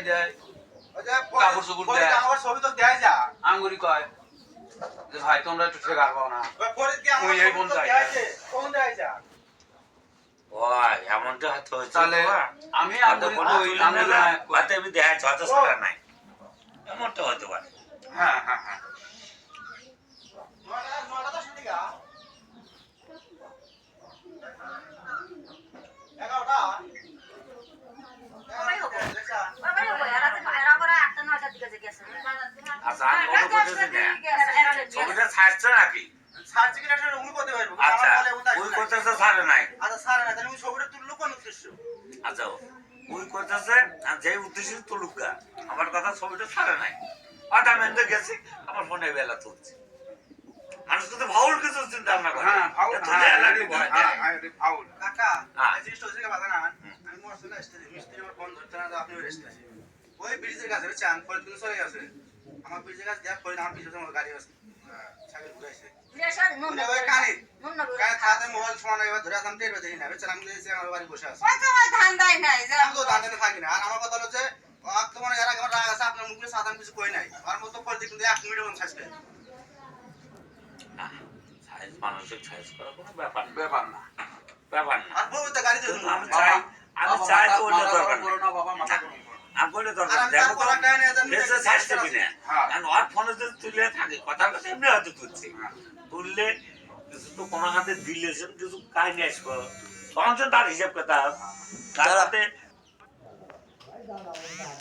দেয় কাপড় চোপড় দেয় আমার ছবি তো দেয় যা আঙ্গুরি কয় যে ভাই তোমরা একটু ঠেকার পাও না পরে কি আমার ওই এই ছবি বোন তো চাই। দেয় কোন দেয় যা ওই এমনটা হয়তো হয়েছে তাহলে আমি আঙ্গুরি কই আঙ্গুরি হয়তো আমি দেখা হয়তো সারা নাই এমনটা হতে পারে হ্যাঁ হ্যাঁ হ্যাঁ নটা দশ টাকা 11টা আচ্ছা আমি ওটা বলতেছি না ছবিটা ছাড়ছে নাকি সার্চ করে একটা উনি করতে পারবো আচ্ছা ওই করতেছে ছাড়ে নাই আচ্ছা স্যার না তাহলে ওই ছবিটা তুললো কোন উদ্দেশ্য আচ্ছা ওই করতেছে আর যে উদ্দেশ্যে তুলুকা আমার কথা ছবিটা ছাড়ে নাই হয়তো আমি এনতে গেছি আমার ফোনে বেলা তুলছি মানুষ কিন্তু ভাউল কিছু চিন্তা ভাবনা করে হ্যাঁ ফাউল এত দেয়ালারি ভয় দেয়। ফাউল কাকা হ্যাঁ। এই জিনিসটা হচ্ছে বাধা না আমি মরছে না স্টেজে মিস্ত্রি আমার ফোন ধরতে না আপনি রেস্ট আছে ওই ব্রিজের কাছে চান পরে তুমি চলে গেছে আমার ব্রিজের কাছে দেখ পরে আমার পিছনে আমার গাড়ি আছে ছাগল ঘুরাইছে ওই কানে কানে তাতে মোবাইল ফোন এবার ধরে আসলাম টের দেখি না বেচারা আমি দিয়েছি আমার বাড়ি বসে আছে আমি তো ধান্দা থাকি না আর আমার কথা হচ্ছে তোমার এর আগে আমার রাগ আছে আপনার মুখে সাধারণ কিছু কই নাই আর মতো পরে দেখুন 1 মিনিট মন ছাড়ছে সাইজ মানুষের সাইজ করা কোনো ব্যাপার না ব্যাপার না ব্যাপার না আর বউ তো গাড়ি কিন্তু ধরুন আমি চাই তো অন্য দরকার করো নেই না বাবা মাথা গরম করো না। আমি বলে আর দরকার আমি দেখো তারপর তো একটা এনে যান ফেসে সাইজ করবি না হ্যাঁ। কারণ ওর ফোনে যদি তুলে থাকে কথা কথা এমনি হয়তো তুলছে তুললে কিছু তো কোনো হাতে দিলেছেন কিছু কাহিনী আসবো তখন তার হিসাব কথা তার হাতে